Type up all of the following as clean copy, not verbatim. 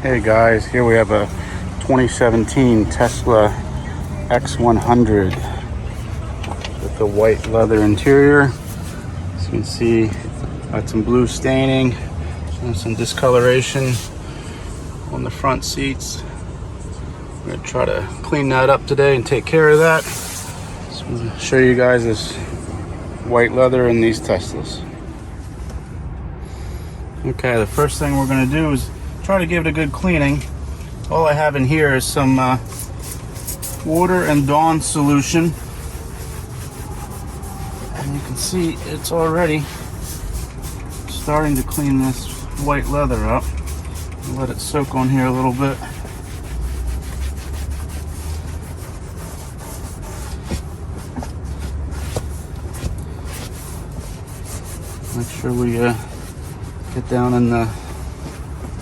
Hey guys, here we have a 2017 Tesla X100 with the white leather interior. As you can see, got some blue staining and some discoloration on the front seats. I'm gonna try to clean that up today and take care of that. So I'm gonna show you guys this white leather in these Teslas. Okay, the first thing we're gonna do is try to give it a good cleaning. All I have in here is some water and Dawn solution. And you can see it's already starting to clean this white leather up. I'll let it soak on here a little bit. Make sure we get down in the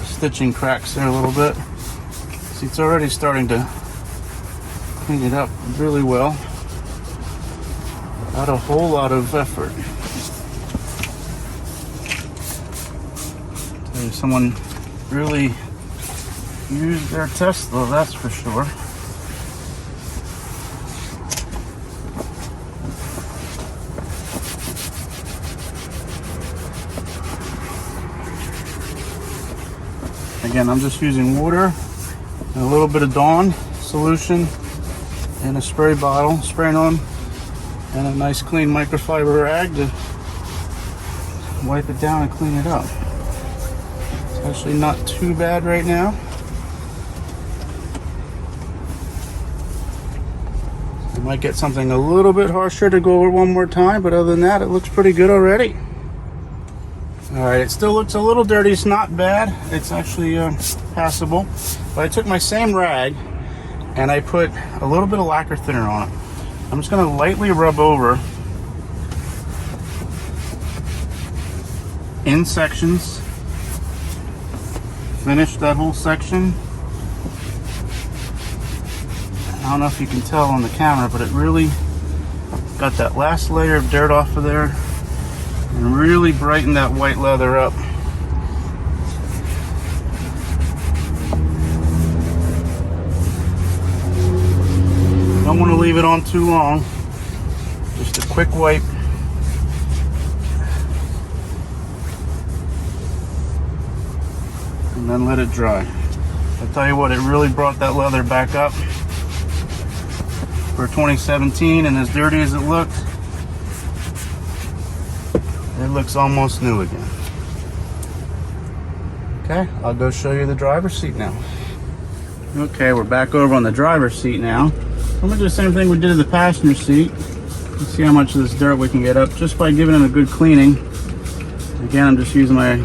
stitching cracks there a little bit. See, it's already starting to clean it up really well. Not a whole lot of effort. Tell you, someone really used their Tesla, that's for sure. Again, I'm just using water and a little bit of Dawn solution and a spray bottle, spraying on, and a nice clean microfiber rag to wipe it down and clean it up. It's actually not too bad right now. I might get something a little bit harsher to go over one more time, but other than that, it looks pretty good already. Alright, it still looks a little dirty. It's not bad. It's actually passable. But I took my same rag and I put a little bit of lacquer thinner on it. I'm just going to lightly rub over in sections. Finish that whole section. I don't know if you can tell on the camera, but it really got that last layer of dirt off of there. And really brighten that white leather up. Don't want to leave it on too long. Just a quick wipe. And then let it dry. I'll tell you what, it really brought that leather back up for 2017, and as dirty as it looked, it looks almost new again. Okay, I'll go show you the driver's seat now. Okay, we're back over on the driver's seat now. I'm gonna do the same thing we did in the passenger seat. Let's see how much of this dirt we can get up just by giving it a good cleaning. Again, I'm just using my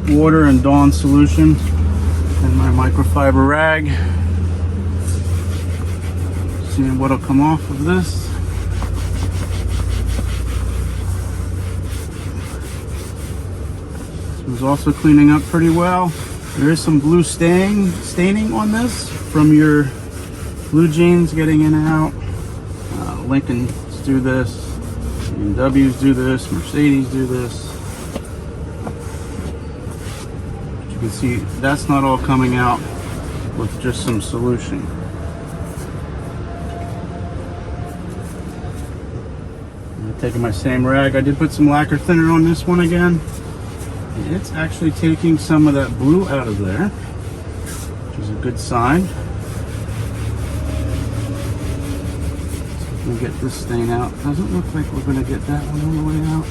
water and Dawn solution and my microfiber rag. Seeing what'll come off of this. It's also cleaning up pretty well. There is some blue staining on this from your blue jeans getting in and out. Lincolns do this, BMWs do this, Mercedes do this. As you can see, that's not all coming out with just some solution. I'm taking my same rag. I did put some lacquer thinner on this one again. It's actually taking some of that blue out of there, which is a good sign. We'll get this stain out. Doesn't look like we're going to get that one all the way out.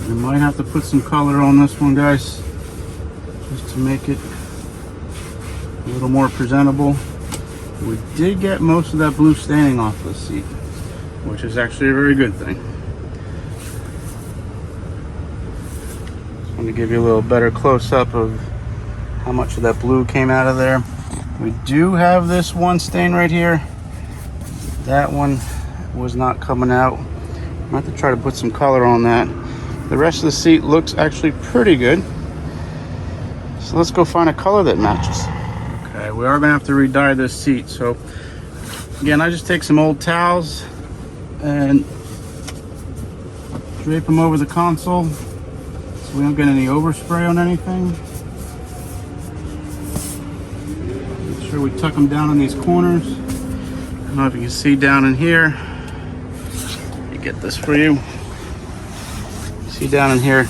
We might have to put some color on this one, guys, just to make it a little more presentable. We did get most of that blue staining off the seat, which is actually a very good thing. Just want to give you a little better close-up of how much of that blue came out of there. We do have this one stain right here. That one was not coming out. I'm going to have to try to put some color on that. The rest of the seat looks actually pretty good. So let's go find a color that matches. Okay, we are gonna have to re-dye this seat. So again, I just take some old towels and drape them over the console so we don't get any overspray on anything. Make sure we tuck them down in these corners. I don't know if you can see down in here. Let me get this for you. See down in here,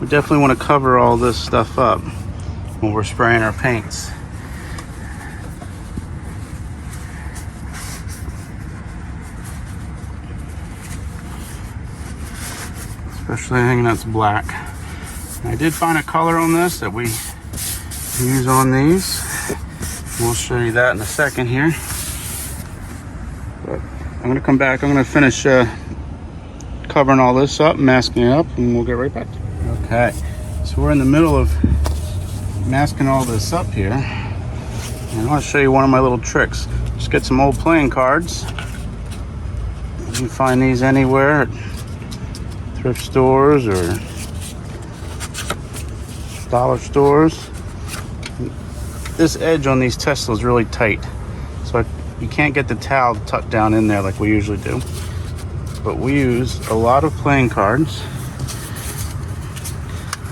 we definitely want to cover all this stuff up when we're spraying our paints. Especially anything that's black. I did find a color on this that we use on these. We'll show you that in a second here. But I'm going to come back. I'm going to finish covering all this up, masking it up, and we'll get right back to it. Okay, so we're in the middle of masking all this up here. And I want to show you one of my little tricks. Just get some old playing cards. You can find these anywhere at thrift stores or dollar stores. This edge on these Teslas is really tight, so you can't get the towel tucked down in there like we usually do. But we use a lot of playing cards.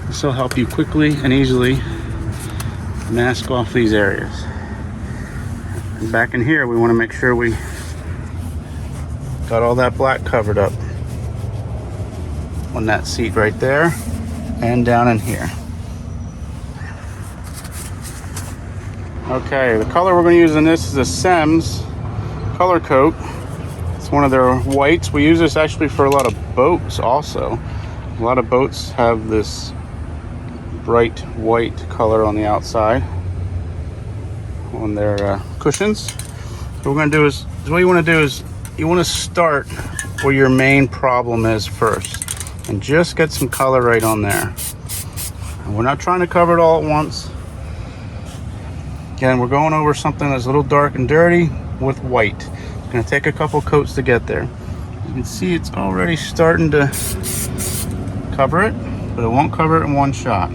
This will help you quickly and easily mask off these areas. And back in here, we want to make sure we got all that black covered up on that seat right there and down in here. Okay, the color we're going to use in this is a SEM's color coat. It's one of their whites. We use this actually for a lot of boats also. A lot of boats have this bright white color on the outside on their cushions. So what we're going to do is, what you want to do is you want to start where your main problem is first and just get some color right on there. And we're not trying to cover it all at once. Again, we're going over something that's a little dark and dirty with white. It's going to take a couple coats to get there. You can see it's already starting to cover it, but it won't cover it in one shot.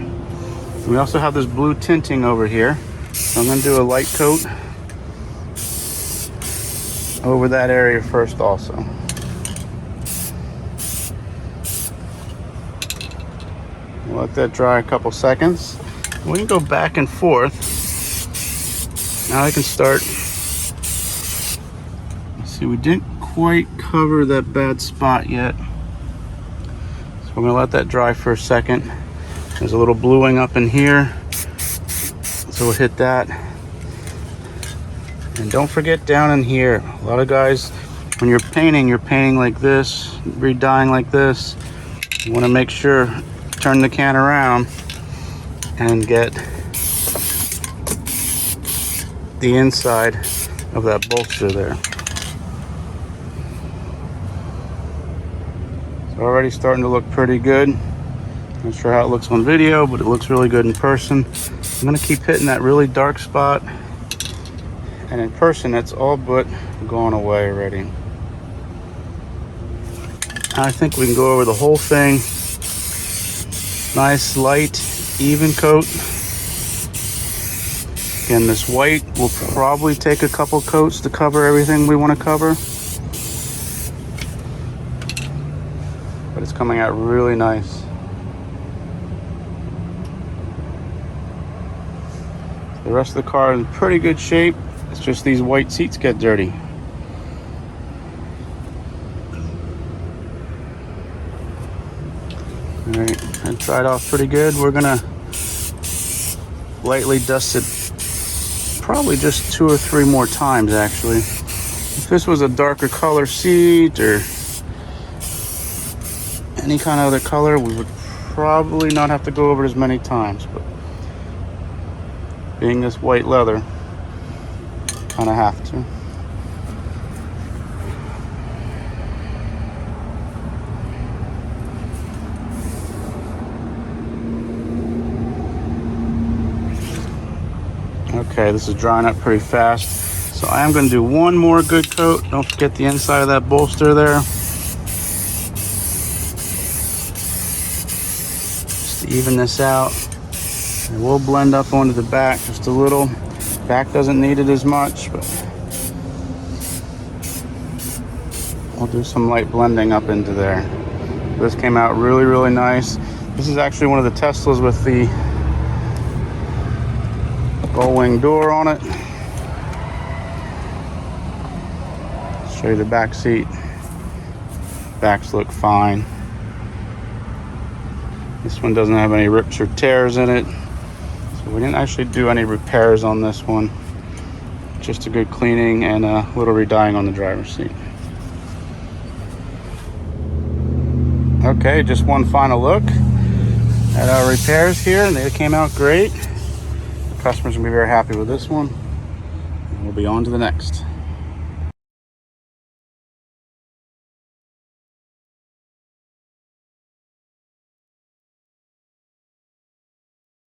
We also have this blue tinting over here. So I'm going to do a light coat over that area first also. We'll let that dry a couple seconds. We can go back and forth. Now I can start. See, we didn't quite cover that bad spot yet. So we're going to let that dry for a second. There's a little bluing up in here. So we'll hit that. And don't forget down in here. A lot of guys, when you're painting like this, re-dyeing like this. You want to make sure, turn the can around and get the inside of that bolster there. It's already starting to look pretty good. Not sure how it looks on video, but it looks really good in person. I'm gonna keep hitting that really dark spot, and in person that's all but gone away already. I think we can go over the whole thing. Nice light even coat. Again, this white will probably take a couple coats to cover everything we want to cover, but it's coming out really nice. The rest of the car is in pretty good shape. It's just these white seats get dirty. All right, I dried off pretty good. We're gonna lightly dust it probably just 2 or 3 more times actually. If this was a darker color seat or any kind of other color, we would probably not have to go over it as many times, but being this white leather, kind of have to. Okay, this is drying up pretty fast. So I am going to do one more good coat. Don't forget the inside of that bolster there. Just to even this out. It will blend up onto the back just a little. Back doesn't need it as much, but we'll do some light blending up into there. This came out really, really nice. This is actually one of the Teslas with the gull-wing door on it. Show you the back seat. Backs look fine. This one doesn't have any rips or tears in it. So we didn't actually do any repairs on this one. Just a good cleaning and a little re-dyeing on the driver's seat. Okay, just one final look at our repairs here, and they came out great. The customer's gonna be very happy with this one. And we'll be on to the next.